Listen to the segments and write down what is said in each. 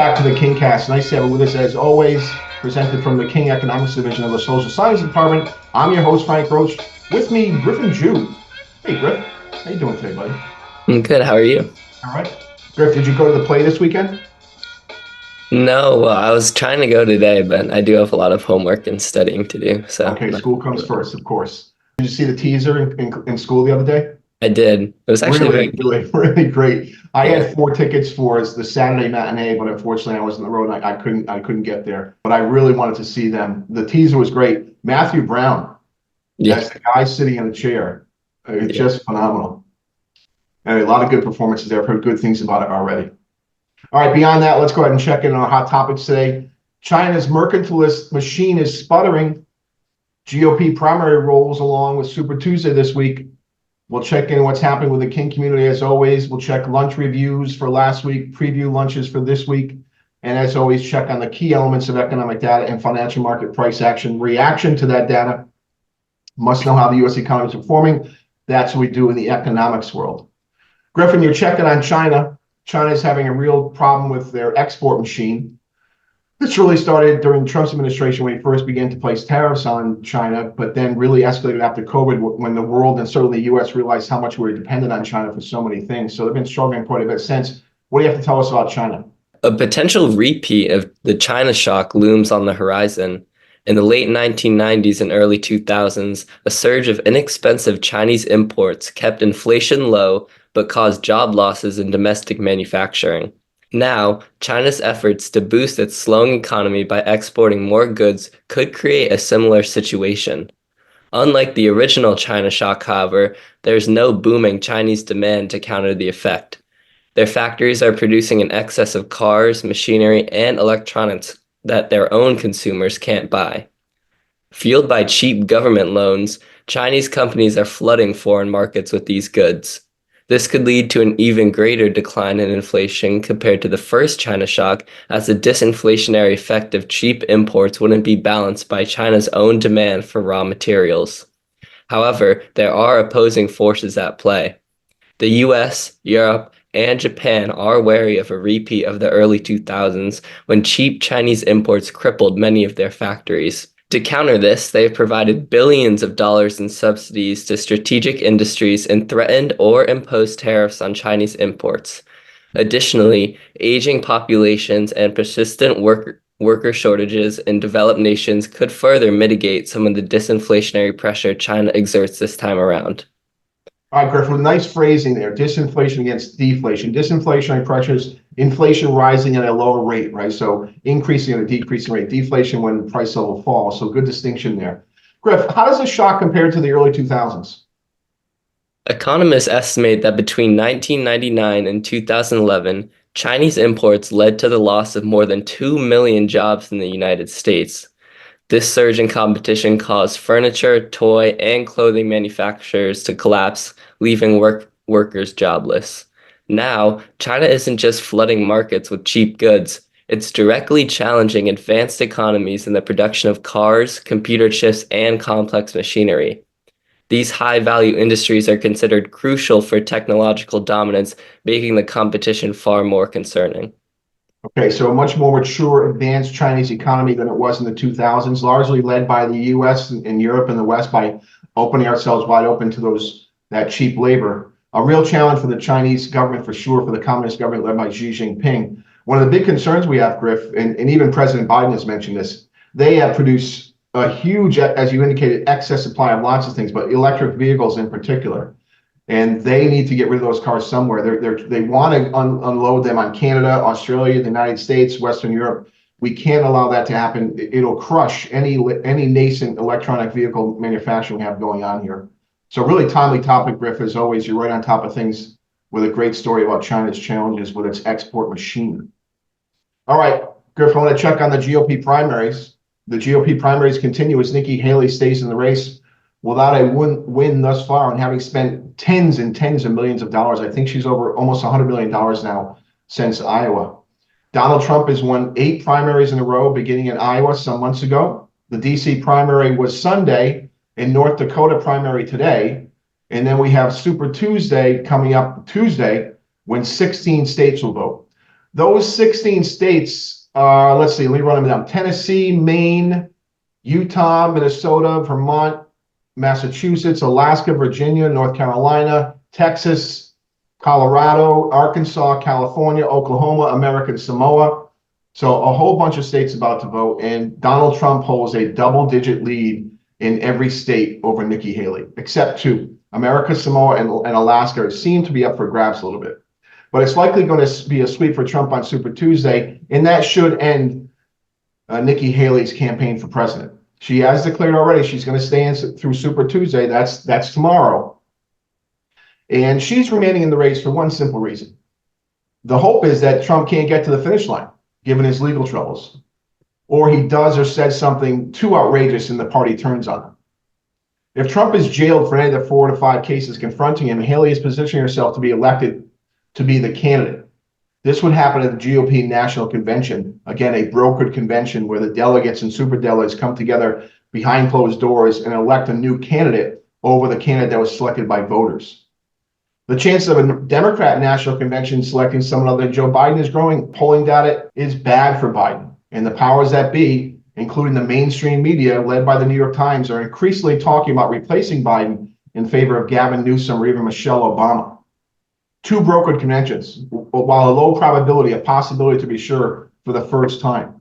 back to the King Cast. Nice to have you with us as always. Presented from the King Economics Division of the Social Science Department. I'm your host, Frank Roche. With me, Griffin Jew. Hey, Griff. How you doing today, buddy? I'm good. How are you? All right. Griff, did you go to the play this weekend? No, well, I was trying to go today, but I do have a lot of homework and studying to do. So Okay, school comes first, of course. Did you see the teaser in school the other day? I did. It was actually very Really, good. really, really great. I Yeah. had 4 tickets for the Saturday matinee, but unfortunately I was on the road and I couldn't get there. But I really wanted to see them. The teaser was great. Matthew Brown Yeah. as the guy sitting in the chair. It's Yeah. just phenomenal. And a lot of good performances there. I've heard good things about it already. All right, beyond that, let's go ahead and check in on our hot topics today. China's mercantilist machine is sputtering. GOP primary rolls along with Super Tuesday this week. We'll check in what's happening with the King community as always. We'll check lunch reviews for last week, preview lunches for this week. And as always, check on the key elements of economic data and financial market price action. Reaction to that data. Must know how the U.S. economy is performing. That's what we do in the economics world. Griffin, you're checking on China. China's having a real problem with their export machine. This really started during Trump's administration when he first began to place tariffs on China, but then really escalated after COVID when the world and certainly the U.S. realized how much we were dependent on China for so many things. So they've been struggling quite a bit since. What do you have to tell us about China? A potential repeat of the China shock looms on the horizon. In the late 1990s and early 2000s, a surge of inexpensive Chinese imports kept inflation low but caused job losses in domestic manufacturing. Now, China's efforts to boost its slowing economy by exporting more goods could create a similar situation. Unlike the original China shock, however, there's no booming Chinese demand to counter the effect. Their factories are producing an excess of cars, machinery, and electronics that their own consumers can't buy. Fueled by cheap government loans, Chinese companies are flooding foreign markets with these goods. This could lead to an even greater decline in inflation compared to the first China shock, as the disinflationary effect of cheap imports wouldn't be balanced by China's own demand for raw materials. However, there are opposing forces at play. The US, Europe, and Japan are wary of a repeat of the early 2000s when cheap Chinese imports crippled many of their factories. To counter this, they have provided billions of dollars in subsidies to strategic industries and threatened or imposed tariffs on Chinese imports. Additionally, aging populations and persistent worker shortages in developed nations could further mitigate some of the disinflationary pressure China exerts this time around. All right, Griffin, nice phrasing there. Disinflation against deflation. Disinflationary pressures, inflation rising at a lower rate, right? So increasing at a decreasing rate. Deflation when price level falls. So good distinction there. Griff, how does the shock compare to the early 2000s? Economists estimate that between 1999 and 2011, Chinese imports led to the loss of more than 2 million jobs in the United States. This surge in competition caused furniture, toy, and clothing manufacturers to collapse, leaving workers jobless. Now, China isn't just flooding markets with cheap goods, it's directly challenging advanced economies in the production of cars, computer chips, and complex machinery. These high-value industries are considered crucial for technological dominance, making the competition far more concerning. Okay, so a much more mature, advanced Chinese economy than it was in the 2000s, largely led by the US and Europe and the West by opening ourselves wide open to that cheap labor. A real challenge for the Chinese government, for sure, for the communist government led by Xi Jinping. One of the big concerns we have, Griff, and even President Biden has mentioned this, they have produced a huge, as you indicated, excess supply of lots of things, but electric vehicles in particular. And they need to get rid of those cars somewhere. They want to unload them on Canada, Australia, the United States, Western Europe. We can't allow that to happen. It'll crush any nascent electronic vehicle manufacturing we have going on here. So really timely topic, Griff, as always. You're right on top of things with a great story about China's challenges with its export machine. All right, Griff, I want to check on the GOP primaries. The GOP primaries continue as Nikki Haley stays in the race without a win thus far, and having spent tens and tens of millions of dollars. I think she's over almost $100 million now since Iowa. Donald Trump has won 8 primaries in a row, beginning in Iowa some months ago. The DC primary was Sunday, and North Dakota primary today. And then we have Super Tuesday coming up Tuesday when 16 states will vote. Those 16 states, let's see, let me run them down. Tennessee, Maine, Utah, Minnesota, Vermont, Massachusetts, Alaska, Virginia, North Carolina, Texas, Colorado, Arkansas, California, Oklahoma, American Samoa. So a whole bunch of states about to vote, and Donald Trump holds a double-digit lead in every state over Nikki Haley, except two. America Samoa and Alaska seem to be up for grabs a little bit. But it's likely going to be a sweep for Trump on Super Tuesday, and that should end Nikki Haley's campaign for president. She has declared already she's going to stay in through Super Tuesday. That's tomorrow. And she's remaining in the race for one simple reason. The hope is that Trump can't get to the finish line, given his legal troubles, or he does or says something too outrageous and the party turns on him. If Trump is jailed for any of the 4 to 5 cases confronting him, Haley is positioning herself to be elected to be the candidate. This would happen at the GOP National Convention, again, a brokered convention where the delegates and superdelegates come together behind closed doors and elect a new candidate over the candidate that was selected by voters. The chance of a Democrat National Convention selecting someone other than Joe Biden is growing. Polling data is bad for Biden, and the powers that be, including the mainstream media led by the New York Times, are increasingly talking about replacing Biden in favor of Gavin Newsom or even Michelle Obama. 2 brokered conventions, while a low probability, a possibility to be sure for the first time.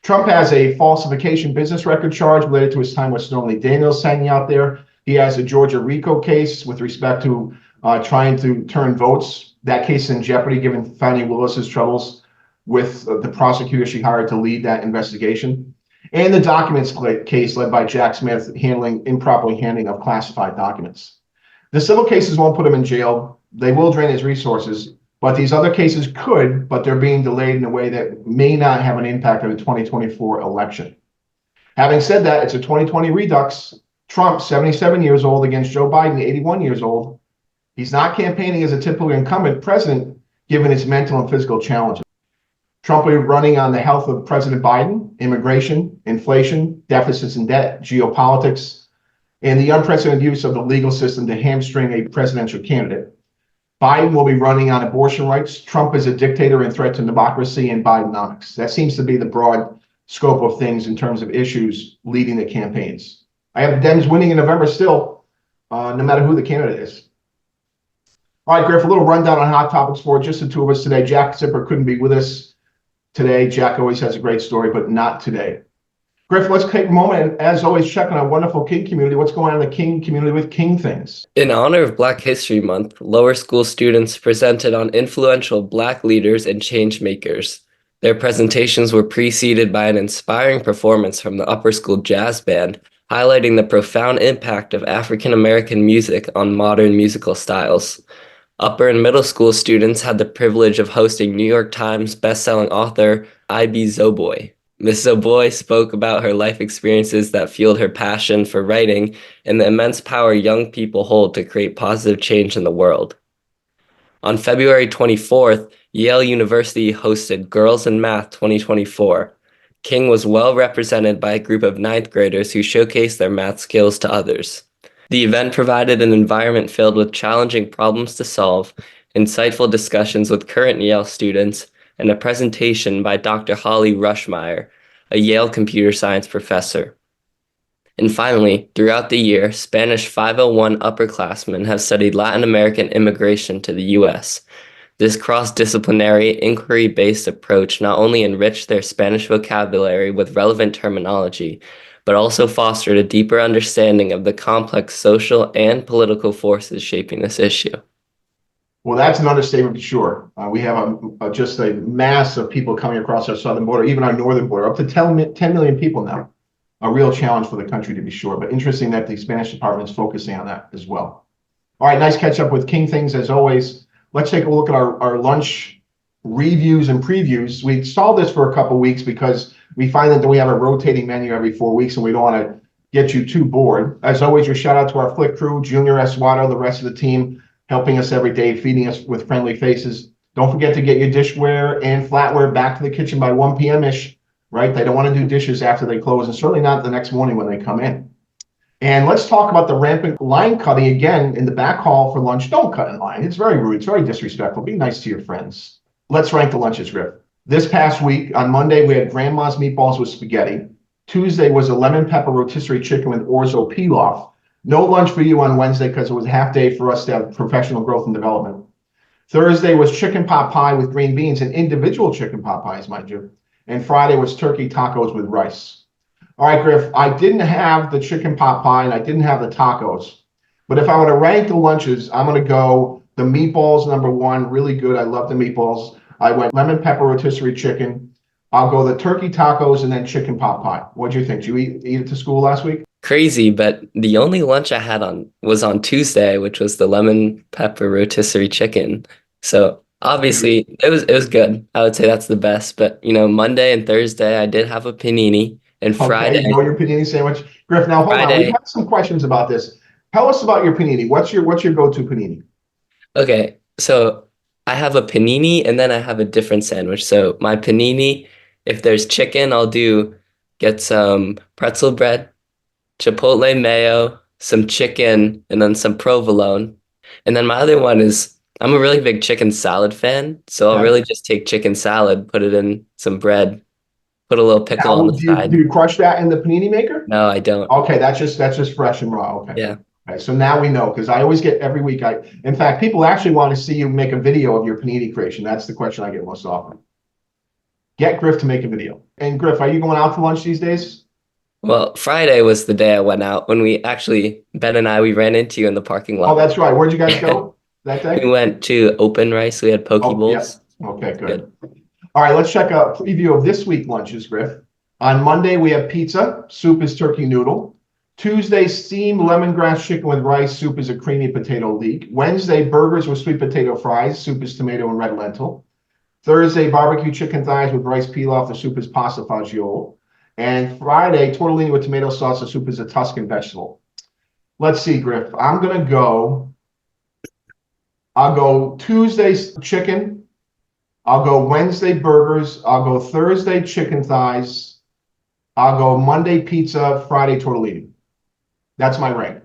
Trump has a falsification business record charge related to his time with Stormy Daniels hanging out there. He has a Georgia RICO case with respect to trying to turn votes. That case is in jeopardy given Fani Willis's troubles with the prosecutor she hired to lead that investigation. And the documents case led by Jack Smith improperly handling of classified documents. The civil cases won't put him in jail. They will drain his resources, but these other cases could, but they're being delayed in a way that may not have an impact on the 2024 election. Having said that, it's a 2020 redux. Trump, 77 years old, against Joe Biden, 81 years old. He's not campaigning as a typical incumbent president, given his mental and physical challenges. Trump will be running on the health of President Biden, immigration, inflation, deficits and debt, geopolitics, and the unprecedented use of the legal system to hamstring a presidential candidate. Biden will be running on abortion rights. Trump is a dictator and threat to democracy, and Bidenomics. That seems to be the broad scope of things in terms of issues leading the campaigns. I have the Dems winning in November still, no matter who the candidate is. All right, Griff, a little rundown on hot topics for just the two of us today. Jack Zipper couldn't be with us today. Jack always has a great story, but not today. Griff, let's take a moment and, as always, check on our wonderful King community. What's going on in the King community with King things? In honor of Black History Month, lower school students presented on influential Black leaders and change makers. Their presentations were preceded by an inspiring performance from the upper school jazz band, highlighting the profound impact of African American music on modern musical styles. Upper and middle school students had the privilege of hosting New York Times bestselling author I.B. Zoboy. Ms. Zoboy spoke about her life experiences that fueled her passion for writing and the immense power young people hold to create positive change in the world. On February 24th, Yale University hosted Girls in Math 2024. King was well represented by a group of 9th graders who showcased their math skills to others. The event provided an environment filled with challenging problems to solve, insightful discussions with current Yale students, and a presentation by Dr. Holly Rushmeyer, a Yale computer science professor. And finally, throughout the year, Spanish 501 upperclassmen have studied Latin American immigration to the U.S. This cross-disciplinary, inquiry-based approach not only enriched their Spanish vocabulary with relevant terminology, but also fostered a deeper understanding of the complex social and political forces shaping this issue. Well, that's an understatement for sure. We have just a mass of people coming across our southern border, even our northern border, up to 10 million people now. A real challenge for the country, to be sure, but interesting that the Spanish department is focusing on that as well. All right, nice catch up with King Things as always. Let's take a look at our lunch reviews and previews. We stalled this for a couple of weeks because we find that we have a rotating menu every 4 weeks and we don't want to get you too bored. As always, your shout out to our Flick crew, Junior Eswato, the rest of the team, helping us every day, feeding us with friendly faces. Don't forget to get your dishware and flatware back to the kitchen by 1 p.m.-ish, right? They don't want to do dishes after they close, and certainly not the next morning when they come in. And let's talk about the rampant line cutting again in the back hall for lunch. Don't cut in line. It's very rude. It's very disrespectful. Be nice to your friends. Let's rank the lunches, Griff. This past week, on Monday, we had grandma's meatballs with spaghetti. Tuesday was a lemon pepper rotisserie chicken with orzo pilaf. No lunch for you on Wednesday because it was a half day for us to have professional growth and development. Thursday was chicken pot pie with green beans and individual chicken pot pies, mind you. And Friday was turkey tacos with rice. All right, Griff, I didn't have the chicken pot pie and I didn't have the tacos. But if I were to rank the lunches, I'm going to go the meatballs, number one, really good. I love the meatballs. I went lemon pepper rotisserie chicken. I'll go the turkey tacos and then chicken pot pie. What'd you think? Did you eat it to school last week? Crazy, but the only lunch I had was on Tuesday, which was the lemon pepper rotisserie chicken. So obviously it was good. I would say that's the best. But Monday and Thursday I did have a panini, and Okay, you know your panini sandwich. Griff, now hold on. We've Friday. had some questions about this. Tell us about your panini. What's your go-to panini? Okay, so I have a panini and then I have a different sandwich. So my panini, if there's chicken, get some pretzel bread, chipotle mayo, some chicken, and then some provolone. And then my other one is I'm a really big chicken salad fan, so I'll Yeah. really just take chicken salad, put it in some bread, put a little pickle on Now, the do side. you crush that in the panini maker? No, I don't. Okay, that's just fresh and raw. Okay. Yeah. Okay, so now we know because I always get every week. In fact, people actually want to see you make a video of your panini creation. That's the question I get most often. Get Griff to make a video. And Griff, are you going out to lunch these days? Well, Friday was the day I went out when Ben and I, we ran into you in the parking Oh, lot. that's right. Where'd you guys go that day? We went to Open Rice. We had poke Oh, yeah. bowls. Okay, good. All right, let's check a preview of this week lunches, Griff. On Monday, we have pizza. Soup is turkey noodle. Tuesday, steamed lemongrass chicken with rice. Soup is a creamy potato leek. Wednesday, burgers with sweet potato fries. Soup is tomato and red lentil. Thursday, barbecue chicken thighs with rice pilaf. The soup is pasta fagioli. And Friday, tortellini with tomato sauce. The soup is a Tuscan vegetable. Let's see, Griff. I'll go Tuesday chicken. I'll go Wednesday burgers. I'll go Thursday chicken thighs. I'll go Monday pizza, Friday tortellini. That's my rank.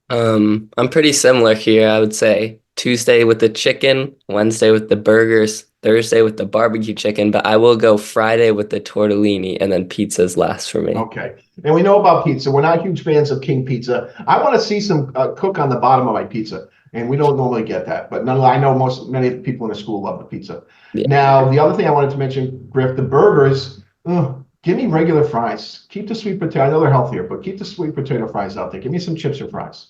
I'm pretty similar here. I would say Tuesday with the chicken, Wednesday with the burgers, Thursday with the barbecue chicken, but I will go Friday with the tortellini, and then pizza's last for me. Okay. And we know about pizza. We're not huge fans of King Pizza. I want to see some cook on the bottom of my pizza, and we don't normally get that. But I know many of the people in the school love the pizza. Yeah. Now, the other thing I wanted to mention, Griff, the burgers, give me regular fries. Keep the sweet potato. I know they're healthier, but keep the sweet potato fries out there. Give me some chips or fries.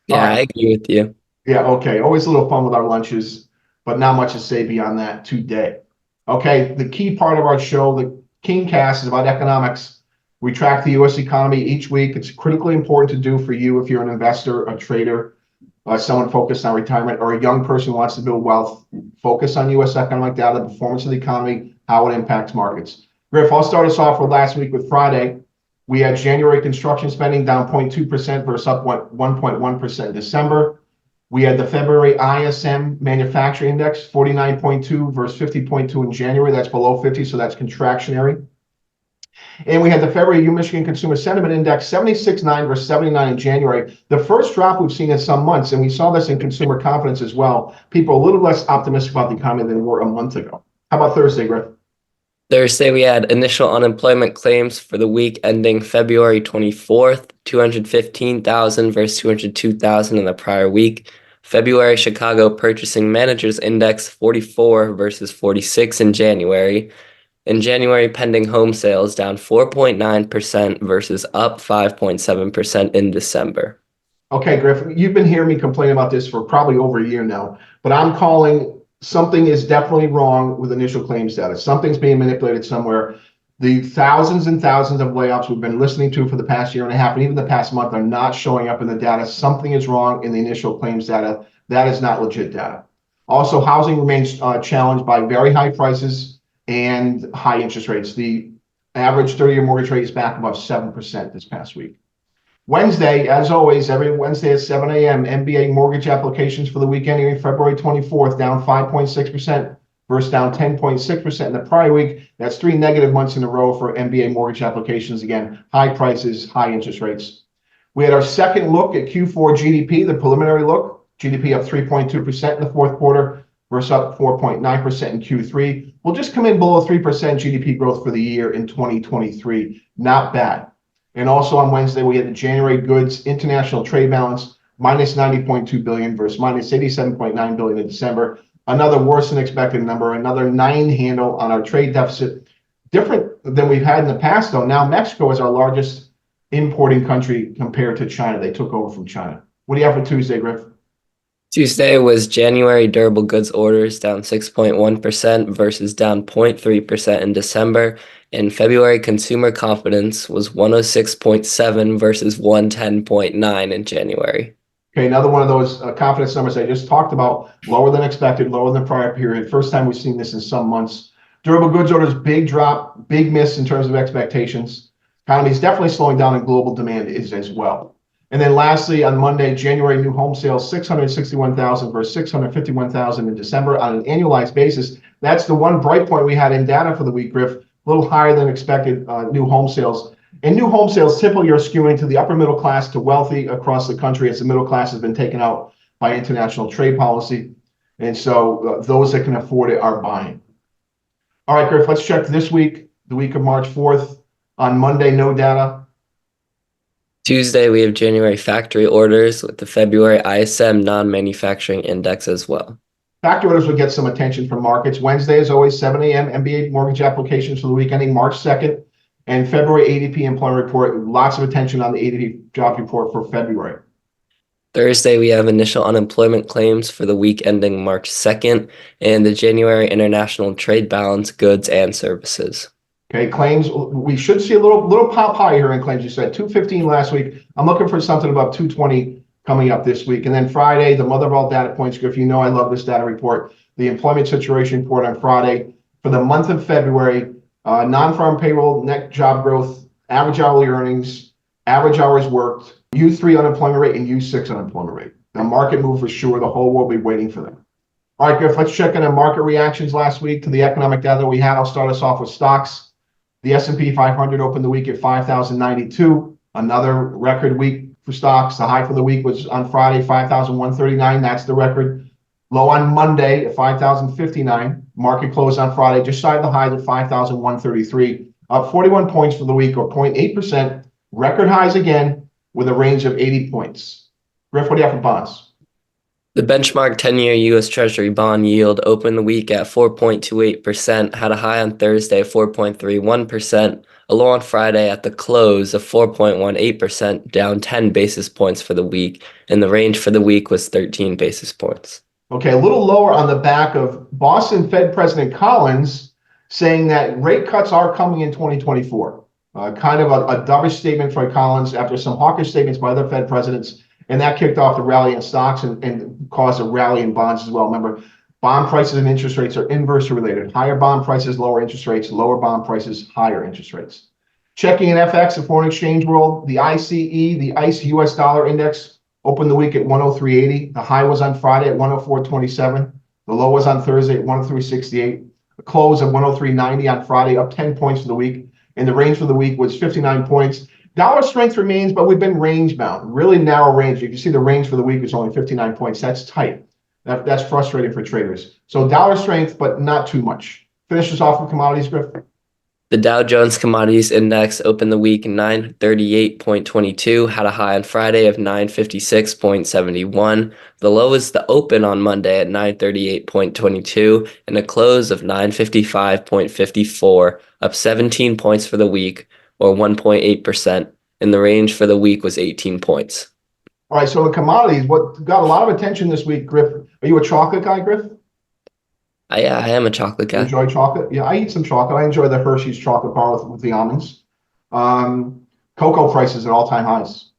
Yeah, All right. I agree with you. Yeah, okay. Always a little fun with our lunches, but not much to say beyond that today. Okay, the key part of our show, the King Cast, is about economics. We track the U.S. economy each week. It's critically important to do for you if you're an investor, a trader, someone focused on retirement, or a young person who wants to build wealth. Focus on U.S. economic data, the performance of the economy, how it impacts markets. Griff, I'll start us off with last week with Friday. We had January construction spending down 0.2% versus up 1.1% in December. We had the February ISM manufacturing index, 49.2 versus 50.2 in January. That's below 50, so that's contractionary. And we had the February Michigan Consumer Sentiment Index, 76.9 versus 79 in January. The first drop we've seen in some months, and we saw this in consumer confidence as well. People are a little less optimistic about the economy than they were a month ago. How about Thursday, Griff? Thursday, we had initial unemployment claims for the week ending February 24th, 215,000 versus 202,000 in the prior week. February Chicago Purchasing Managers Index, 44 versus 46 in January. In January, pending home sales down 4.9% versus up 5.7% in December. Okay, Griff, you've been hearing me complain about this for probably over a year now, but I'm calling something is definitely wrong with initial claims data. Something's being manipulated somewhere. The thousands and thousands of layoffs we've been listening to for the past year and a half, and even the past month, are not showing up in the data. Something is wrong in the initial claims data. That is not legit data. Also, housing remains challenged by very high prices and high interest rates. The average 30-year mortgage rate is back above 7% this past week. Wednesday, as always, every Wednesday at 7 a.m., MBA mortgage applications for the week ending February 24th, down 5.6% versus down 10.6% in the prior week. That's 3 negative months in a row for MBA mortgage applications. Again, high prices, high interest rates. We had our second look at Q4 GDP, the preliminary look. GDP up 3.2% in the fourth quarter versus up 4.9% in Q3. We'll just come in below 3% GDP growth for the year in 2023. Not bad. And also on Wednesday, we had the January goods international trade balance minus 90.2 billion versus minus 87.9 billion in December. Another worse than expected number, another 9 handle on our trade deficit. Different than we've had in the past, though. Now Mexico is our largest importing country compared to China. They took over from China. What do you have for Tuesday, Griff? Tuesday was January durable goods orders down 6.1% versus down 0.3% in December. And February consumer confidence was 106.7 versus 110.9 in January. Okay, another one of those confidence numbers I just talked about, lower than expected, lower than the prior period. First time we've seen this in some months. Durable goods orders, big drop, big miss in terms of expectations. Economy is definitely slowing down and global demand is as well. And then lastly, on Monday, January new home sales, 661,000 versus 651,000 in December on an annualized basis. That's the one bright point we had in data for the week, Griff. A little higher than expected new home sales. And new home sales typically are skewing to the upper middle class to wealthy across the country as the middle class has been taken out by international trade policy. And so those that can afford it are buying. All right, Griff, let's check this week, the week of March 4th. On Monday, no data. Tuesday, we have January factory orders with the February ISM non-manufacturing index as well. Factory orders will get some attention from markets. Wednesday is always 7 a.m. MBA mortgage applications for the week ending March 2nd. And February ADP employment report, lots of attention on the ADP job report for February. Thursday, we have initial unemployment claims for the week ending March 2nd and the January international trade balance goods and services. Okay, claims, we should see a little pop high here in claims. You said 215 last week. I'm looking for something above 220 coming up this week. And then Friday, the mother of all data points, Griff, you know I love this data report. The employment situation report on Friday for the month of February, non-farm payroll, net job growth, average hourly earnings, average hours worked, U3 unemployment rate, and U6 unemployment rate. The market move for sure. The whole world will be waiting for them. All right, Griff, let's check in on market reactions last week to the economic data we had. I'll start us off with stocks. The S&P 500 opened the week at 5,092, another record week for stocks. The high for the week was on Friday, 5,139. That's the record. Low on Monday at 5,059. Market closed on Friday, just shy of the highs at 5,133. Up 41 points for the week, or 0.8%. Record highs again with a range of 80 points. Griff, what do you have for bonds? The benchmark 10-year U.S. Treasury bond yield opened the week at 4.28%, had a high on Thursday of 4.31%, a low on Friday at the close of 4.18%, down 10 basis points for the week, and the range for the week was 13 basis points. Okay, a little lower on the back of Boston Fed President Collins saying that rate cuts are coming in 2024. Kind of a dovish statement for Collins after some hawkish statements by other Fed presidents. And that kicked off the rally in stocks and caused a rally in bonds as well. Remember, bond prices and interest rates are inversely related. Higher bond prices, lower interest rates. Lower bond prices, higher interest rates. Checking in FX, the foreign exchange world, the ICE, the ICE US dollar index opened the week at 103.80. The high was on Friday at 104.27. The low was on Thursday at 103.68. A close of 103.90 on Friday, up 10 points for the week. And the range for the week was 59 points. Dollar strength remains, but we've been range bound, really narrow range. You can see the range for the week is only 59 points. That's tight. That's frustrating for traders. So dollar strength, but not too much. Finish this off with commodities, Griff. The Dow Jones Commodities Index opened the week 938.22, had a high on Friday of 956.71. The low was the open on Monday at 938.22 and a close of 955.54, up 17 points for the week, or 1.8%, and the range for the week was 18 points. All right, so the commodities, what got a lot of attention this week, Griff? Are you a chocolate guy, Griff? Yeah, I am a chocolate guy. You enjoy chocolate? Yeah, I eat some chocolate. I enjoy the Hershey's chocolate bar with the almonds. Cocoa prices at all-time highs.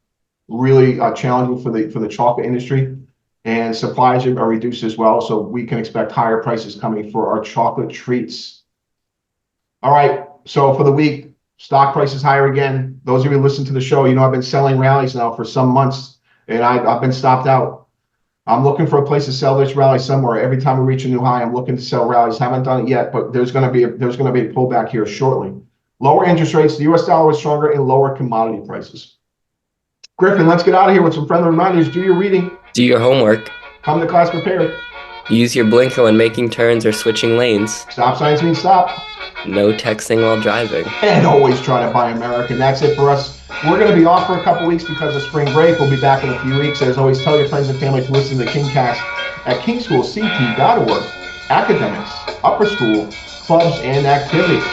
Really challenging for the chocolate industry, and supplies are reduced as well, so we can expect higher prices coming for our chocolate treats. All right, so for the week, stock prices higher again. Those of you who listen to the show, you know I've been selling rallies now for some months, and I've been stopped out. I'm looking for a place to sell this rally somewhere. Every time we reach a new high, I'm looking to sell rallies. Haven't done it yet, but there's going to be a pullback here shortly. Lower interest rates, the U.S. dollar was stronger, and lower commodity prices. Griffin, let's get out of here with some friendly reminders. Do your reading. Do your homework. Come to class prepared. Use your blinker when making turns or switching lanes. Stop signs mean stop. No texting while driving. And always try to buy American. That's it for us. We're going to be off for a couple weeks because of spring break. We'll be back in a few weeks. As always, tell your friends and family to listen to KingCast at kingschoolct.org. Academics, upper school, clubs, and activities.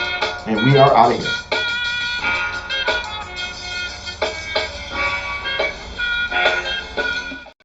And we are out of here.